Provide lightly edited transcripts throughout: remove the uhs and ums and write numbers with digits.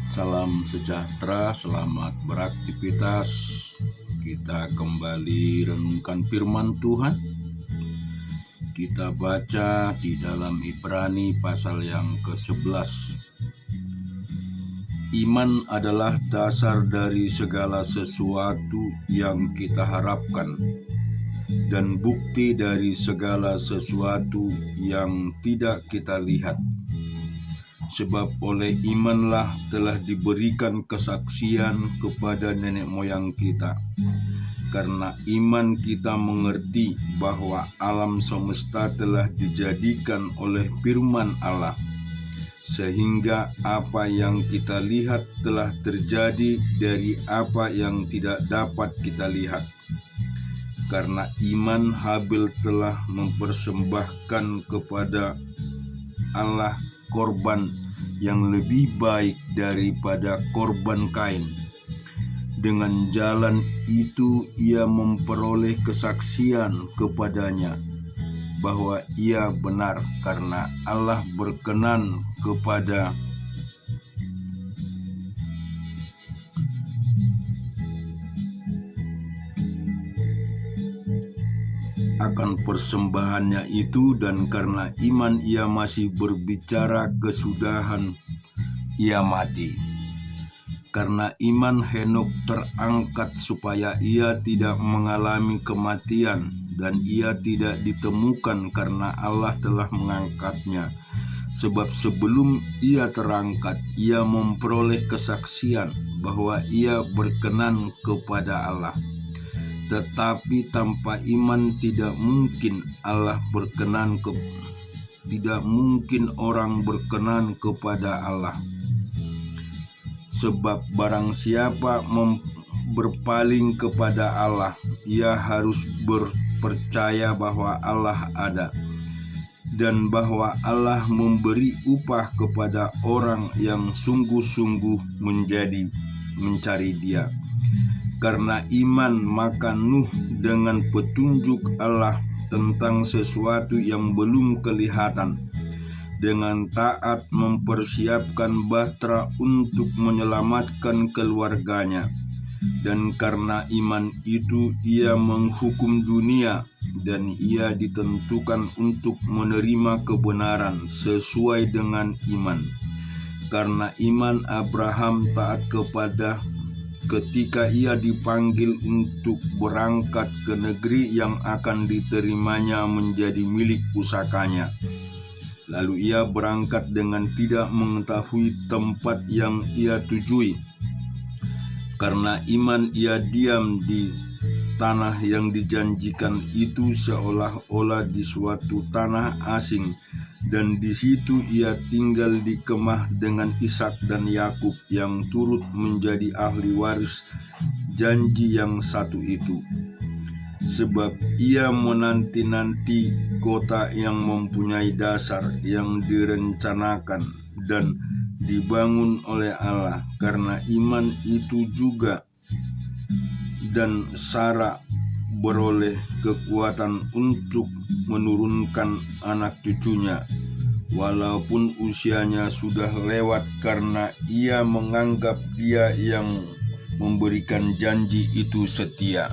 Salam sejahtera, selamat beraktivitas. Kita kembali renungkan firman Tuhan. Kita baca di dalam Ibrani pasal yang ke-11. Iman adalah dasar dari segala sesuatu yang kita harapkan dan bukti dari segala sesuatu yang tidak kita lihat. Sebab oleh imanlah telah diberikan kesaksian kepada nenek moyang kita. Karena iman kita mengerti bahwa alam semesta telah dijadikan oleh firman Allah, sehingga apa yang kita lihat telah terjadi dari apa yang tidak dapat kita lihat. Karena iman Habil telah mempersembahkan kepada Allah korban yang lebih baik daripada korban Kain. Dengan jalan itu ia memperoleh kesaksian kepadanya bahwa ia benar, karena Allah berkenan kepada akan persembahannya itu, dan karena iman ia masih berbicara kesudahan ia mati. Karena iman Henok terangkat supaya ia tidak mengalami kematian, dan ia tidak ditemukan karena Allah telah mengangkatnya. Sebab sebelum ia terangkat, ia memperoleh kesaksian bahwa ia berkenan kepada Allah. Tetapi tanpa iman tidak mungkin tidak mungkin orang berkenan kepada Allah. Sebab barang siapa berpaling kepada Allah, ia harus berpercaya bahwa Allah ada, dan bahwa Allah memberi upah kepada orang yang sungguh-sungguh mencari Dia. Karena iman maka Nuh dengan petunjuk Allah tentang sesuatu yang belum kelihatan, dengan taat mempersiapkan bahtera untuk menyelamatkan keluarganya. Dan karena iman itu ia menghukum dunia, dan ia ditentukan untuk menerima kebenaran sesuai dengan iman. Karena iman Abraham taat ketika ia dipanggil untuk berangkat ke negeri yang akan diterimanya menjadi milik pusakanya. Lalu ia berangkat dengan tidak mengetahui tempat yang ia tujui. Karena iman ia diam di tanah yang dijanjikan itu, seolah-olah di suatu tanah asing, dan di situ ia tinggal di kemah dengan Ishak dan Yakub yang turut menjadi ahli waris janji yang satu itu. Sebab ia menanti-nanti kota yang mempunyai dasar, yang direncanakan dan dibangun oleh Allah. Karena iman itu juga dan Sarah beroleh kekuatan untuk menurunkan anak cucunya, walaupun usianya sudah lewat, karena ia menganggap Dia yang memberikan janji itu setia.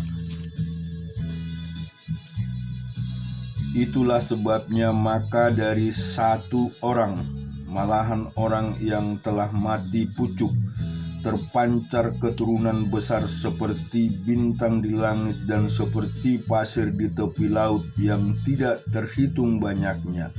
Itulah sebabnya maka dari satu orang, malahan orang yang telah mati pucuk, terpancar keturunan besar seperti bintang di langit dan seperti pasir di tepi laut yang tidak terhitung banyaknya.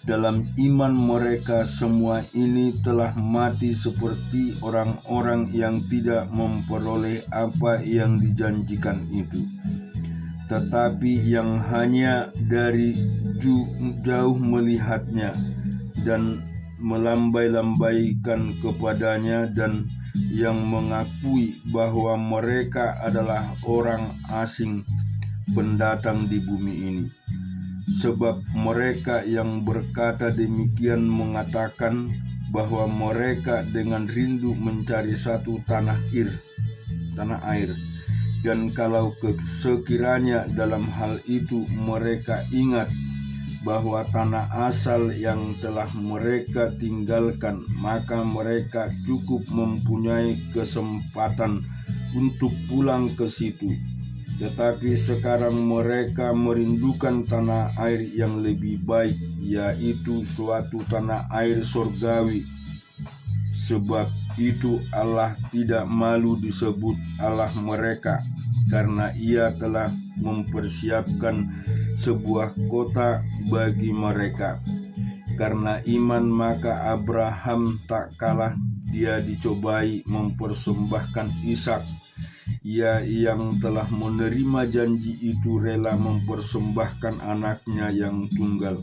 Dalam iman mereka semua ini telah mati seperti orang-orang yang tidak memperoleh apa yang dijanjikan itu, tetapi yang hanya dari jauh melihatnya dan melambai-lambaikan kepadanya, dan yang mengakui bahwa mereka adalah orang asing pendatang di bumi ini. Sebab mereka yang berkata demikian mengatakan bahwa mereka dengan rindu mencari satu tanah air. Dan kalau sekiranya dalam hal itu mereka ingat bahwa tanah asal yang telah mereka tinggalkan, maka mereka cukup mempunyai kesempatan untuk pulang ke situ. Tetapi sekarang mereka merindukan tanah air yang lebih baik, yaitu suatu tanah air surgawi. Sebab itu Allah tidak malu disebut Allah mereka, karena Ia telah mempersiapkan sebuah kota bagi mereka. Karena iman maka Abraham tak kalah dia dicobai mempersembahkan Ishak. Ia yang telah menerima janji itu rela mempersembahkan anaknya yang tunggal,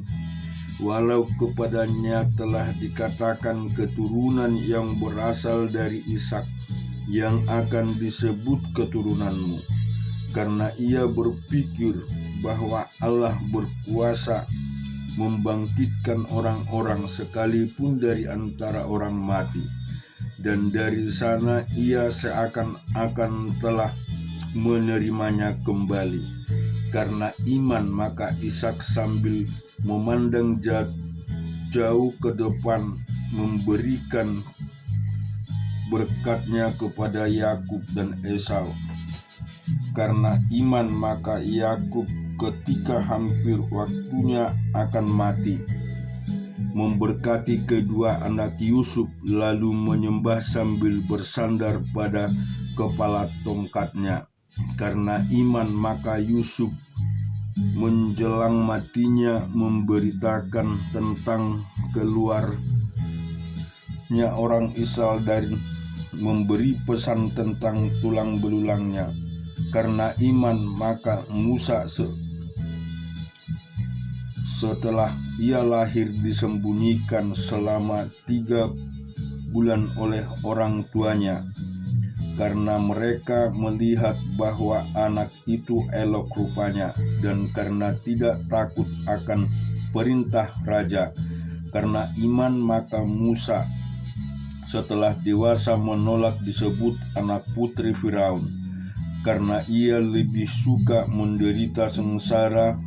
walau kepadanya telah dikatakan keturunan yang berasal dari Ishak yang akan disebut keturunanmu. Karena ia berpikir bahwa Allah berkuasa membangkitkan orang-orang sekalipun dari antara orang mati, dan dari sana ia seakan-akan telah menerimanya kembali. Karena iman maka Ishak sambil memandang jauh ke depan memberikan berkatnya kepada Yakub dan Esau. Karena iman maka Yakub ketika hampir waktunya akan mati memberkati kedua anak Yusuf, lalu menyembah sambil bersandar pada kepala tongkatnya. Karena iman maka Yusuf menjelang matinya memberitakan tentang keluarnya orang Israel dan memberi pesan tentang tulang belulangnya. Karena iman maka Musa setelah ia lahir disembunyikan selama 3 bulan oleh orang tuanya, karena mereka melihat bahwa anak itu elok rupanya, dan karena tidak takut akan perintah raja. Karena iman maka Musa setelah dewasa menolak disebut anak putri Firaun, karena ia lebih suka menderita sengsara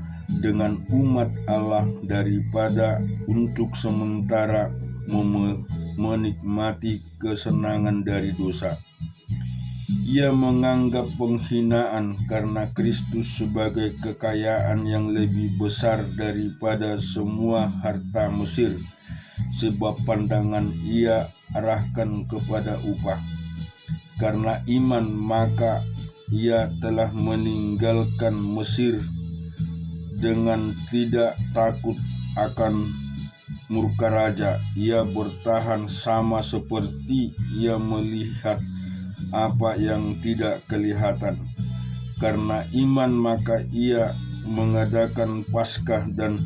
dengan umat Allah daripada untuk sementara menikmati kesenangan dari dosa. Ia menganggap penghinaan karena Kristus sebagai kekayaan yang lebih besar daripada semua harta Mesir, sebab pandangan ia arahkan kepada upah. Karena iman maka ia telah meninggalkan Mesir dengan tidak takut akan murka raja. Ia bertahan sama seperti ia melihat apa yang tidak kelihatan. Karena iman maka ia mengadakan Paskah dan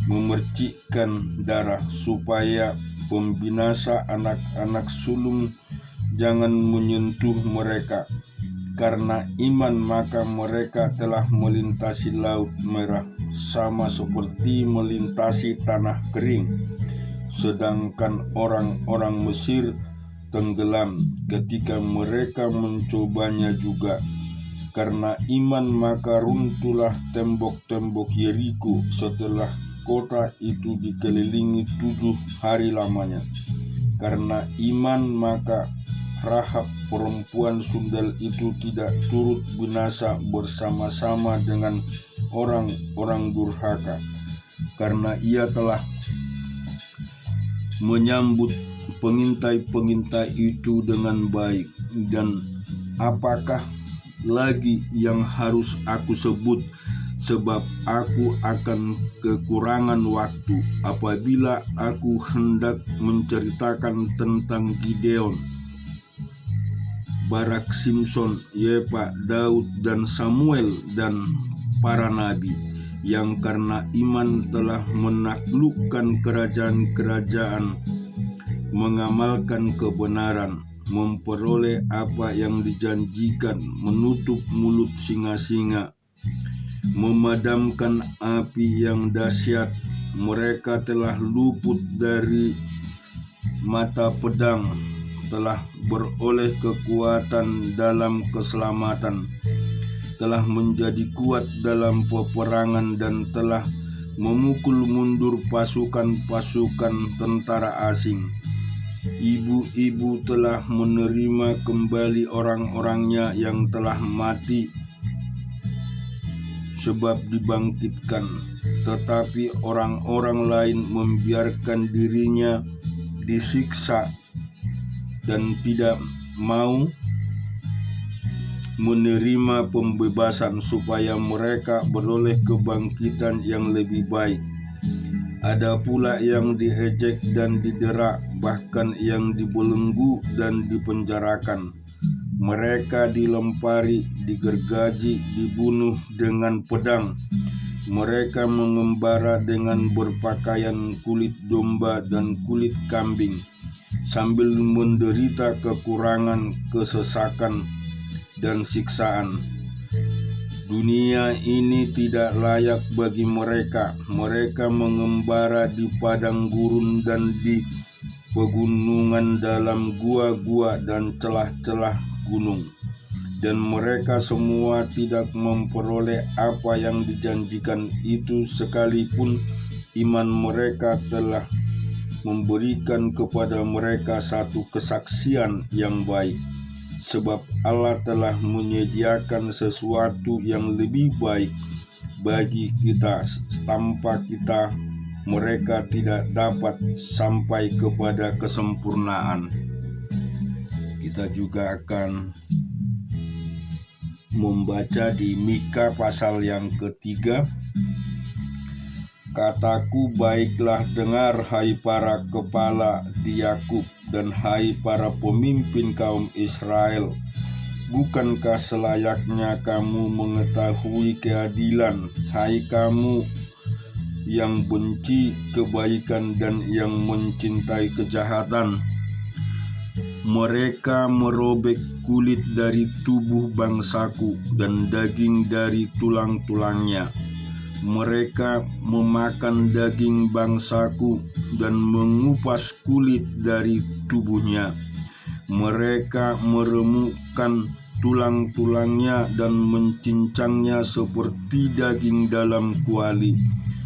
memercikkan darah, supaya pembinasa anak-anak sulung jangan menyentuh mereka. Karena iman maka mereka telah melintasi Laut Merah sama seperti melintasi tanah kering, sedangkan orang-orang Mesir tenggelam ketika mereka mencobanya juga. Karena iman maka runtuhlah tembok-tembok Yeriko setelah kota itu dikelilingi 7 hari lamanya. Karena iman maka Rahab perempuan sundal itu tidak turut binasa bersama-sama dengan orang-orang durhaka, karena ia telah menyambut pengintai-pengintai itu dengan baik. Dan apakah lagi yang harus aku sebut, sebab aku akan kekurangan waktu apabila aku hendak menceritakan tentang Gideon, Barak, Simson, Yepa, Daud, dan Samuel, dan para nabi yang karena iman telah menaklukkan kerajaan-kerajaan, mengamalkan kebenaran, memperoleh apa yang dijanjikan, menutup mulut singa-singa, memadamkan api yang dahsyat. Mereka telah luput dari mata pedang, telah beroleh kekuatan dalam keselamatan, telah menjadi kuat dalam peperangan, dan telah memukul mundur pasukan-pasukan tentara asing. Ibu-ibu telah menerima kembali orang-orangnya yang telah mati sebab dibangkitkan, tetapi orang-orang lain membiarkan dirinya disiksa dan tidak mau menerima pembebasan supaya mereka beroleh kebangkitan yang lebih baik. Ada pula yang diejek dan didera, bahkan yang dibelenggu dan dipenjarakan. Mereka dilempari, digergaji, dibunuh dengan pedang. Mereka mengembara dengan berpakaian kulit domba dan kulit kambing, sambil menderita kekurangan, kesesakan, dan siksaan. Dunia ini tidak layak bagi mereka. Mereka mengembara di padang gurun dan di pegunungan, dalam gua-gua dan celah-celah gunung. Dan mereka semua tidak memperoleh apa yang dijanjikan itu, sekalipun iman mereka telah memberikan kepada mereka satu kesaksian yang baik. Sebab Allah telah menyediakan sesuatu yang lebih baik bagi kita, tanpa kita mereka tidak dapat sampai kepada kesempurnaan. Kita juga akan membaca di Mika pasal yang ketiga. Kataku, baiklah dengar hai para kepala di Yakub dan hai para pemimpin kaum Israel. Bukankah selayaknya kamu mengetahui keadilan, hai kamu yang benci kebaikan dan yang mencintai kejahatan? Mereka merobek kulit dari tubuh bangsaku dan daging dari tulang-tulangnya. Mereka memakan daging bangsaku dan mengupas kulit dari tubuhnya. Mereka meremukkan tulang-tulangnya dan mencincangnya seperti daging dalam kuali,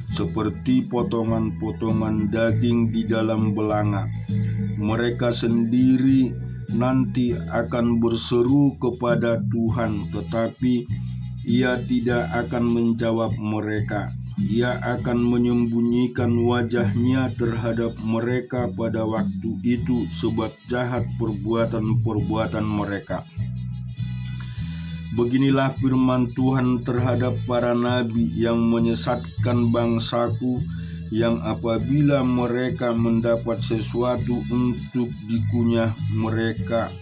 seperti potongan-potongan daging di dalam belanga. Mereka sendiri nanti akan berseru kepada Tuhan, tetapi Ia tidak akan menjawab mereka. Ia akan menyembunyikan wajahnya terhadap mereka pada waktu itu, sebab jahat perbuatan-perbuatan mereka. Beginilah firman Tuhan terhadap para nabi yang menyesatkan bangsaku, yang apabila mereka mendapat sesuatu untuk dikunyah, mereka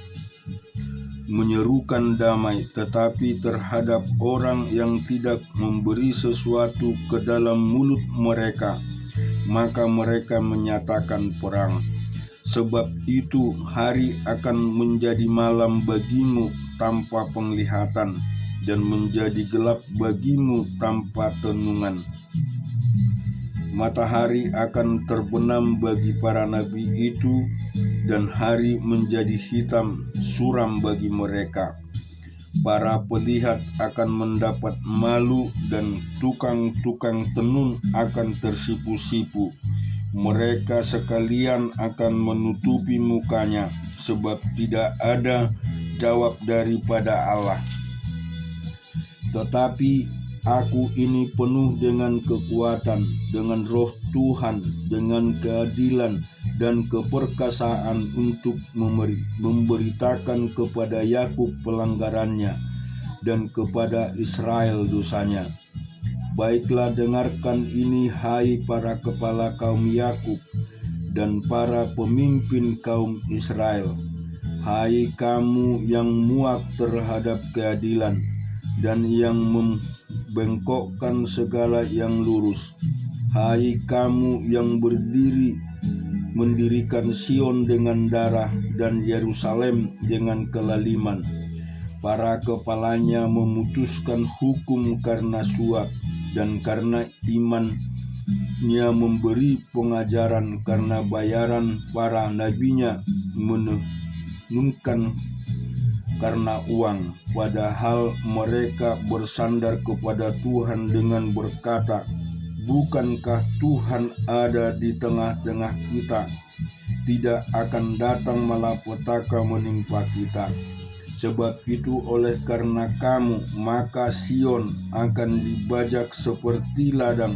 menyerukan damai, tetapi terhadap orang yang tidak memberi sesuatu ke dalam mulut mereka, maka mereka menyatakan perang. Sebab itu hari akan menjadi malam bagimu tanpa penglihatan, dan menjadi gelap bagimu tanpa tenungan. Matahari akan terbenam bagi para nabi itu, dan hari menjadi hitam suram bagi mereka. Para pelihat akan mendapat malu, dan tukang-tukang tenun akan tersipu-sipu. Mereka sekalian akan menutupi mukanya, sebab tidak ada jawab daripada Allah. Tetapi aku ini penuh dengan kekuatan, dengan roh Tuhan, dengan keadilan dan keperkasaan untuk memberitakan kepada Yakub pelanggarannya dan kepada Israel dosanya. Baiklah dengarkan ini hai para kepala kaum Yakub dan para pemimpin kaum Israel. Hai kamu yang muak terhadap keadilan dan yang membengkokkan segala yang lurus. Hai kamu yang mendirikan Sion dengan darah dan Yerusalem dengan kelaliman. Para kepalanya memutuskan hukum karena suap, dan karena imannya memberi pengajaran, karena bayaran para nabinya menenungkan karena uang. Padahal mereka bersandar kepada Tuhan dengan berkata, bukankah Tuhan ada di tengah-tengah kita? Tidak akan datang malapetaka menimpa kita. Sebab itu oleh karena kamu, maka Sion akan dibajak seperti ladang,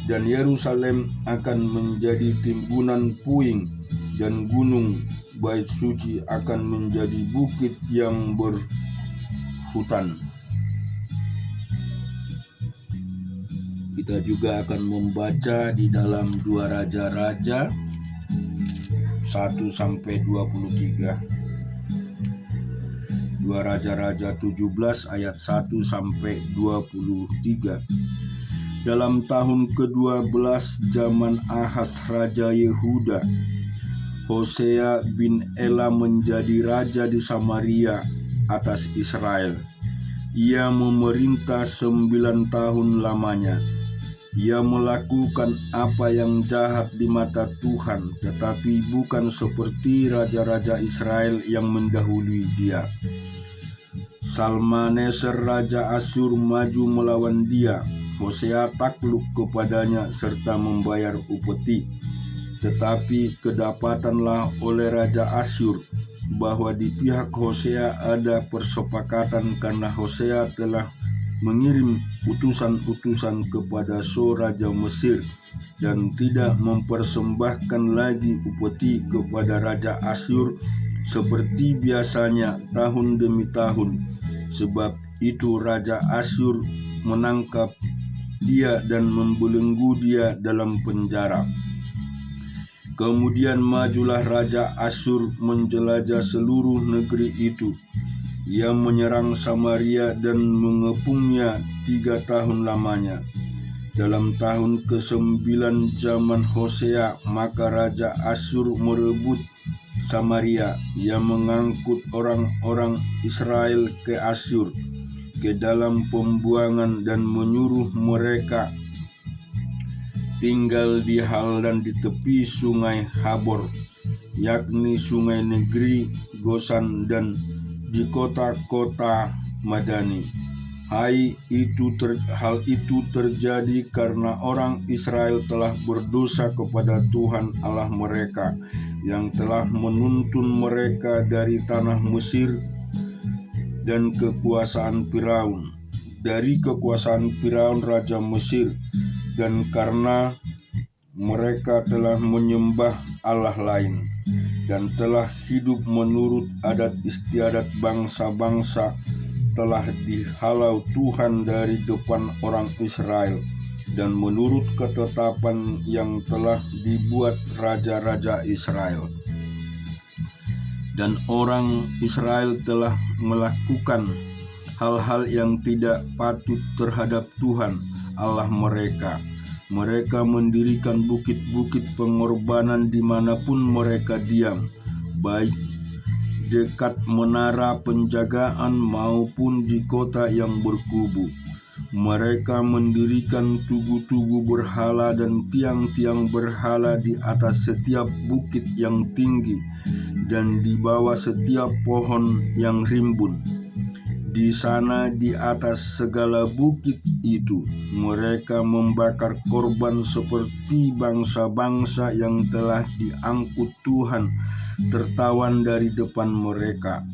dan Yerusalem akan menjadi timbunan puing, dan gunung bait suci akan menjadi bukit yang berhutan. Kita juga akan membaca di dalam 2 Raja-Raja 1-23. 2 Raja-Raja 17 ayat 1-23. Dalam tahun ke-12 zaman Ahaz Raja Yehuda, Hosea bin Ela menjadi raja di Samaria atas Israel. Ia memerintah 9 tahun lamanya. Ia melakukan apa yang jahat di mata Tuhan, tetapi bukan seperti raja-raja Israel yang mendahului dia. Salmaneser Raja Asyur maju melawan dia. Hosea takluk kepadanya serta membayar upeti. Tetapi kedapatanlah oleh Raja Asyur bahwa di pihak Hosea ada persepakatan, karena Hosea telah mengirim utusan-utusan kepada So Raja Mesir dan tidak mempersembahkan lagi upeti kepada Raja Asyur seperti biasanya tahun demi tahun. Sebab itu Raja Asyur menangkap dia dan membelenggu dia dalam penjara. Kemudian majulah Raja Asyur menjelajah seluruh negeri itu. Ia menyerang Samaria dan mengepungnya 3 tahun lamanya. Dalam tahun ke-9 zaman Hosea, maka Raja Asyur merebut Samaria. Ia mengangkut orang-orang Israel ke Asyur, ke dalam pembuangan, dan menyuruh mereka tinggal di Haldan di tepi sungai Habor, yakni sungai negeri Gosan, dan di kota-kota Madani. Hal itu terjadi karena orang Israel telah berdosa kepada Tuhan Allah mereka, yang telah menuntun mereka dari tanah Mesir dan kekuasaan Firaun, Raja Mesir, dan karena mereka telah menyembah Allah lain dan telah hidup menurut adat istiadat bangsa-bangsa, telah dihalau Tuhan dari depan orang Israel, dan menurut ketetapan yang telah dibuat raja-raja Israel. Dan orang Israel telah melakukan hal-hal yang tidak patut terhadap Tuhan Allah mereka. Mereka mendirikan bukit-bukit pengorbanan dimanapun mereka diam, baik dekat menara penjagaan maupun di kota yang berkubu. Mereka mendirikan tugu-tugu berhala dan tiang-tiang berhala di atas setiap bukit yang tinggi dan di bawah setiap pohon yang rimbun. Di sana, di atas segala bukit itu, mereka membakar korban seperti bangsa-bangsa yang telah diangkut Tuhan tertawan dari depan mereka.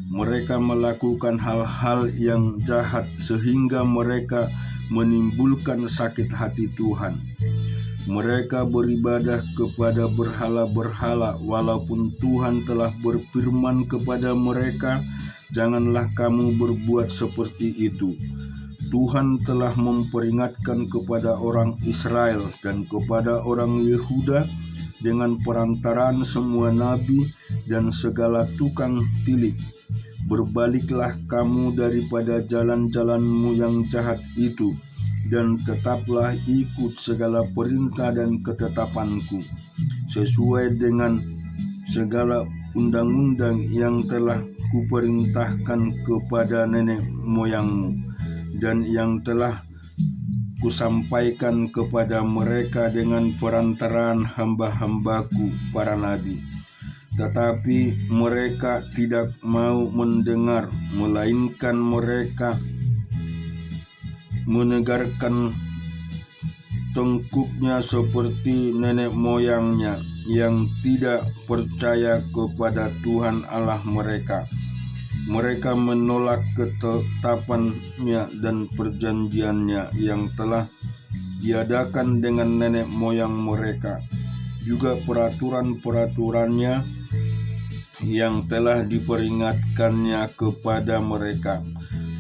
Mereka melakukan hal-hal yang jahat sehingga mereka menimbulkan sakit hati Tuhan. Mereka beribadah kepada berhala-berhala, walaupun Tuhan telah berfirman kepada mereka, "Janganlah kamu berbuat seperti itu." Tuhan telah memperingatkan kepada orang Israel dan kepada orang Yehuda dengan perantaraan semua nabi dan segala tukang tilik, "Berbaliklah kamu daripada jalan-jalanmu yang jahat itu, dan tetaplah ikut segala perintah dan ketetapanku, sesuai dengan segala undang-undang yang telah kuperintahkan kepada nenek moyangmu, dan yang telah kusampaikan kepada mereka dengan perantaraan hamba-hambaku para nabi." Tetapi mereka tidak mau mendengar, melainkan mereka menegarkan tengkuknya seperti nenek moyangnya yang tidak percaya kepada Tuhan Allah mereka. Mereka menolak ketetapannya dan perjanjiannya yang telah diadakan dengan nenek moyang mereka, juga peraturan-peraturannya yang telah diperingatkannya kepada mereka.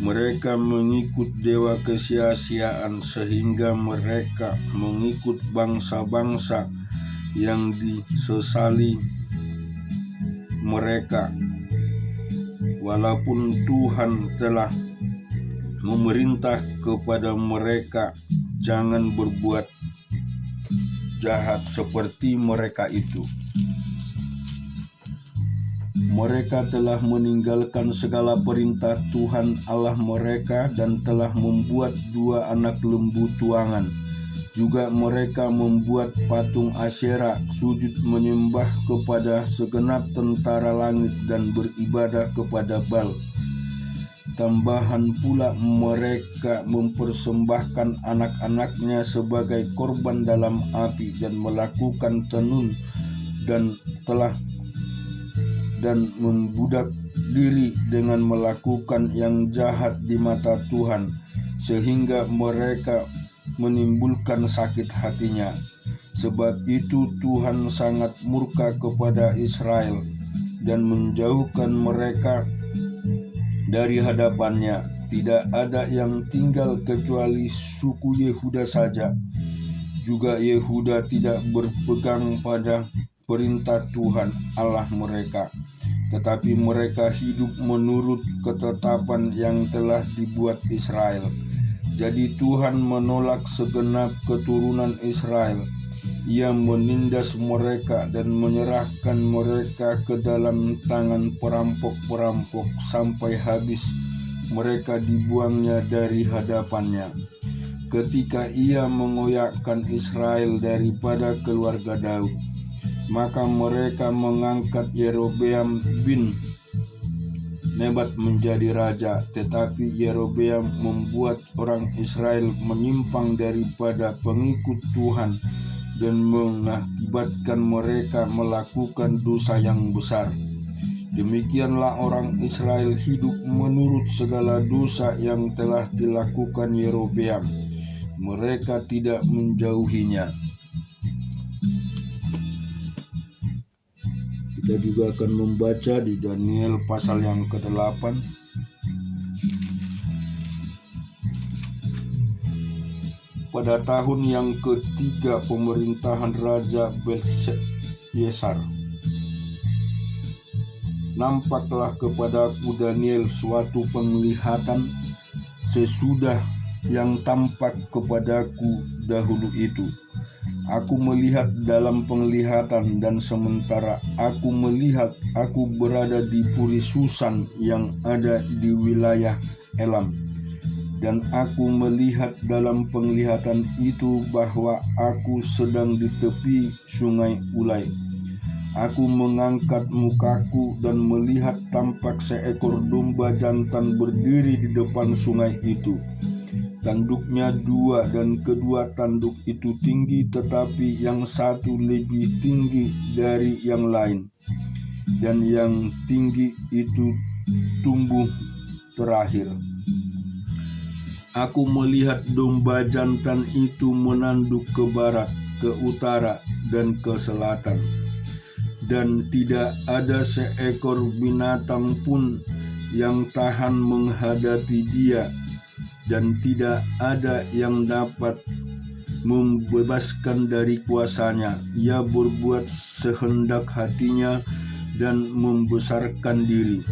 Mereka mengikut dewa kesia-siaan sehingga mereka mengikut bangsa-bangsa yang disesali mereka. Walaupun Tuhan telah memerintah kepada mereka jangan berbuat jahat seperti mereka itu. Mereka telah meninggalkan segala perintah Tuhan Allah mereka dan telah membuat 2 anak lembu tuangan. Juga mereka membuat patung Asyera, sujud menyembah kepada segenap tentara langit dan beribadah kepada Baal. Tambahan pula mereka mempersembahkan anak-anaknya sebagai korban dalam api dan melakukan tenun dan membudak diri dengan melakukan yang jahat di mata Tuhan, sehingga mereka menimbulkan sakit hatinya. Sebab itu Tuhan sangat murka kepada Israel dan menjauhkan mereka dari hadapannya. Tidak ada yang tinggal kecuali suku Yehuda saja. Juga Yehuda tidak berpegang pada perintah Tuhan Allah mereka, tetapi mereka hidup menurut ketetapan yang telah dibuat Israel. Jadi Tuhan menolak segenap keturunan Israel. Ia menindas mereka dan menyerahkan mereka ke dalam tangan perampok-perampok sampai habis mereka dibuangnya dari hadapannya. Ketika ia mengoyakkan Israel daripada keluarga Daud, maka mereka mengangkat Yerobeam bin Nebat menjadi raja, tetapi Yerobeam membuat orang Israel menyimpang daripada pengikut Tuhan dan mengakibatkan mereka melakukan dosa yang besar. Demikianlah orang Israel hidup menurut segala dosa yang telah dilakukan Yerobeam. Mereka tidak menjauhinya. Kita juga akan membaca di Daniel pasal yang ke-8. Pada tahun yang ketiga pemerintahan Raja Belshazzar, nampaklah kepadaku Daniel suatu penglihatan sesudah yang tampak kepadaku dahulu itu. Aku melihat dalam penglihatan, dan sementara aku melihat, aku berada di Puri Susan yang ada di wilayah Elam. Dan aku melihat dalam penglihatan itu bahwa aku sedang di tepi sungai Ulai. Aku mengangkat mukaku dan melihat tampak seekor domba jantan berdiri di depan sungai itu. Tanduknya 2 dan kedua tanduk itu tinggi, tetapi yang satu lebih tinggi dari yang lain, dan yang tinggi itu tumbuh terakhir. Aku melihat domba jantan itu menanduk ke barat, ke utara, dan ke selatan, dan tidak ada seekor binatang pun yang tahan menghadapi dia, dan tidak ada yang dapat membebaskan dari kuasanya. Ia berbuat sehendak hatinya dan membesarkan diri.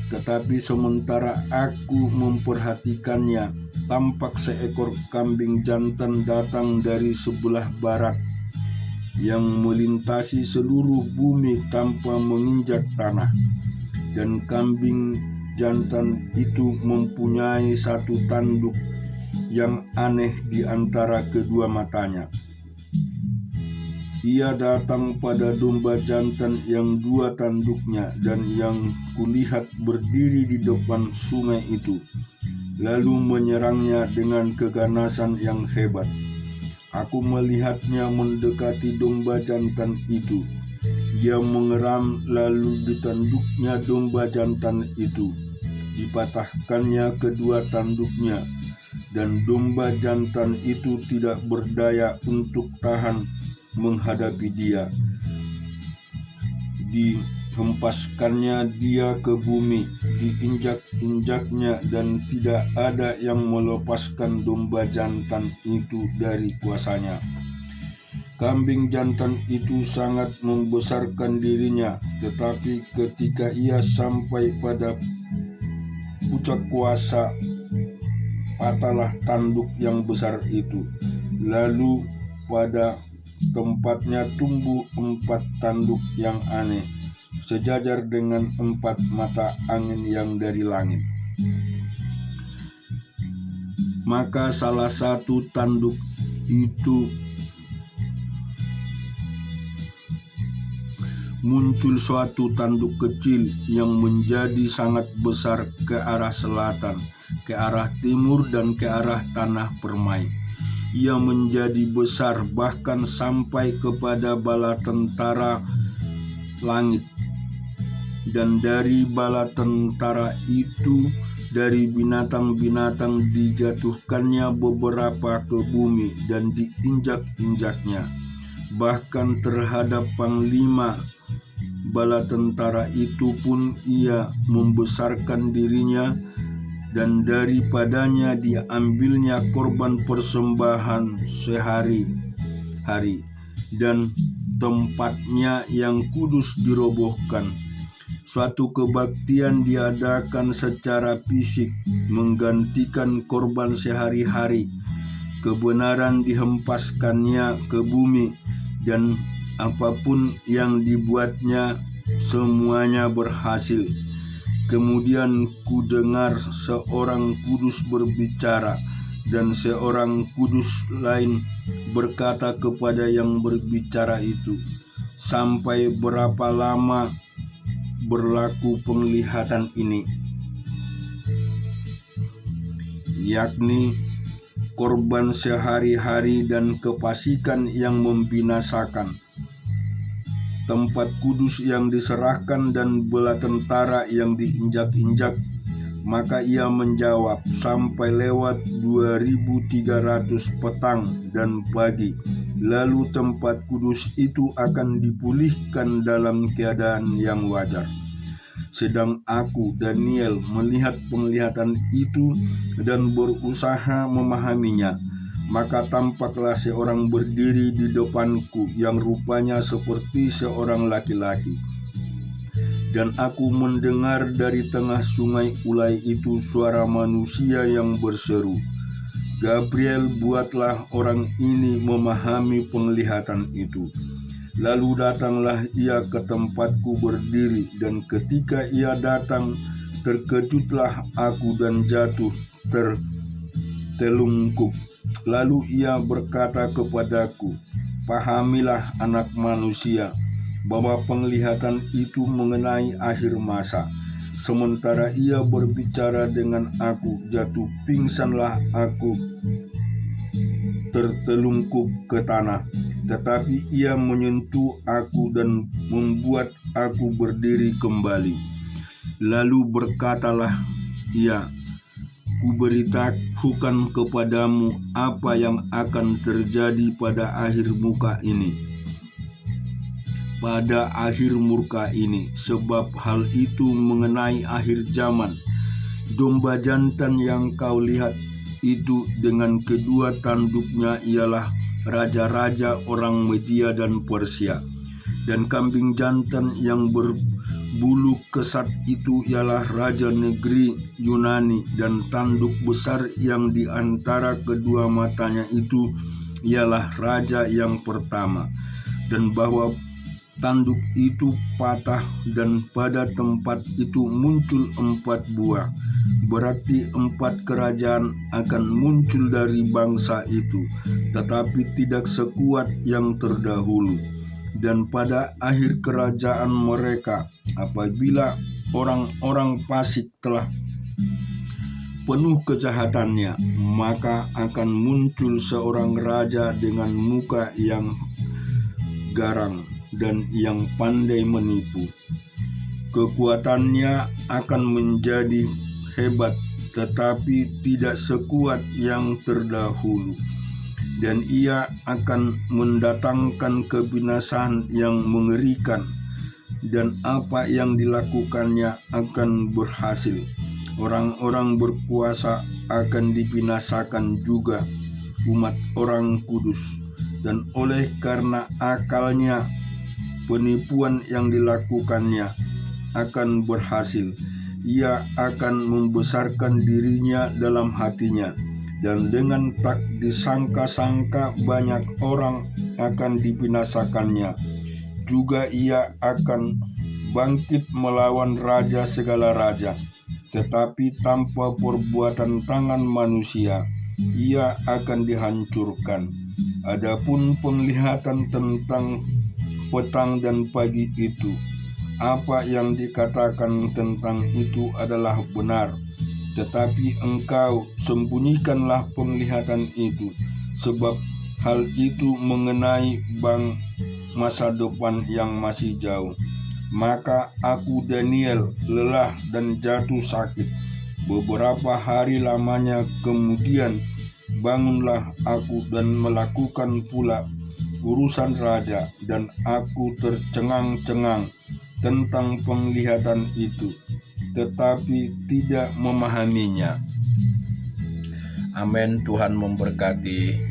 Tetapi sementara aku memperhatikannya, tampak seekor kambing jantan datang dari sebelah barat yang melintasi seluruh bumi tanpa menginjak tanah. Dan kambing jantan itu mempunyai satu tanduk yang aneh di antara kedua matanya. Ia datang pada domba jantan yang 2 tanduknya, dan yang kulihat berdiri di depan sungai itu, lalu menyerangnya dengan keganasan yang hebat. Aku melihatnya mendekati domba jantan itu. Ia mengeram, lalu ditanduknya domba jantan itu. Dipatahkannya kedua tanduknya, dan domba jantan itu tidak berdaya untuk tahan menghadapi dia. Dihempaskannya dia ke bumi, diinjak-injaknya, dan tidak ada yang melepaskan domba jantan itu dari kuasanya. Kambing jantan itu sangat membesarkan dirinya, tetapi ketika ia sampai pada puncak kuasa, patahlah tanduk yang besar itu. Lalu pada tempatnya tumbuh 4 tanduk yang aneh, sejajar dengan 4 mata angin yang dari langit. Maka salah satu tanduk itu muncul suatu tanduk kecil yang menjadi sangat besar ke arah selatan, ke arah timur, dan ke arah tanah permai. Ia menjadi besar bahkan sampai kepada bala tentara langit. Dan dari bala tentara itu, dari binatang-binatang dijatuhkannya beberapa ke bumi dan diinjak-injaknya. Bahkan terhadap panglima bala tentara itu pun ia membesarkan dirinya, dan daripadanya diambilnya korban persembahan sehari-hari, dan tempatnya yang kudus dirobohkan. Suatu kebaktian diadakan secara fisik menggantikan korban sehari-hari. Kebenaran dihempaskannya ke bumi, dan apapun yang dibuatnya semuanya berhasil. Kemudian kudengar seorang kudus berbicara, dan seorang kudus lain berkata kepada yang berbicara itu, "Sampai berapa lama berlaku penglihatan ini?" Yakni korban sehari-hari dan kefasikan yang membinasakan, tempat kudus yang diserahkan, dan bala tentara yang diinjak-injak. Maka ia menjawab, "Sampai lewat 2300 petang dan pagi, lalu tempat kudus itu akan dipulihkan dalam keadaan yang wajar." Sedang aku, Daniel, melihat penglihatan itu dan berusaha memahaminya, maka tampaklah seorang berdiri di depanku yang rupanya seperti seorang laki-laki. Dan aku mendengar dari tengah sungai Ulai itu suara manusia yang berseru, "Gabriel, buatlah orang ini memahami penglihatan itu." Lalu datanglah ia ke tempatku berdiri, dan ketika ia datang, terkejutlah aku dan jatuh tertelungkup. Lalu ia berkata kepadaku, "Pahamilah, anak manusia, bahwa penglihatan itu mengenai akhir masa." Sementara ia berbicara dengan aku, jatuh pingsanlah aku tertelungkup ke tanah. Tetapi ia menyentuh aku dan membuat aku berdiri kembali. Lalu berkatalah ia, "Kuberitahukan kepadamu apa yang akan terjadi pada akhir muka ini. Pada akhir murka ini, sebab hal itu mengenai akhir zaman. Domba jantan yang kau lihat itu dengan kedua tanduknya ialah raja-raja orang Media dan Persia, dan kambing jantan yang berbulu kesat itu ialah raja negeri Yunani, dan tanduk besar yang di antara kedua matanya itu ialah raja yang pertama. Dan bahwa tanduk itu patah, dan pada tempat itu muncul 4 buah. Berarti 4 kerajaan akan muncul dari bangsa itu, tetapi tidak sekuat yang terdahulu. Dan pada akhir kerajaan mereka, apabila orang-orang fasik telah penuh kejahatannya, maka akan muncul seorang raja dengan muka yang garang dan yang pandai menipu. Kekuatannya akan menjadi hebat, tetapi tidak sekuat yang terdahulu, dan ia akan mendatangkan kebinasaan yang mengerikan, dan apa yang dilakukannya akan berhasil. Orang-orang berkuasa akan dibinasakan juga, umat orang kudus, dan oleh karena akalnya penipuan yang dilakukannya akan berhasil. Ia akan membesarkan dirinya dalam hatinya, dan dengan tak disangka-sangka banyak orang akan dibinasakannya. Juga ia akan bangkit melawan raja segala raja, tetapi tanpa perbuatan tangan manusia ia akan dihancurkan. Adapun penglihatan tentang petang dan pagi itu, apa yang dikatakan tentang itu adalah benar, tetapi engkau sembunyikanlah penglihatan itu, sebab hal itu mengenai masa depan yang masih jauh. Maka aku Daniel lelah dan jatuh sakit. Beberapa hari lamanya kemudian bangunlah aku dan melakukan pula urusan raja, dan aku tercengang-cengang tentang penglihatan itu, tetapi tidak memahaminya. Amin. Tuhan memberkati.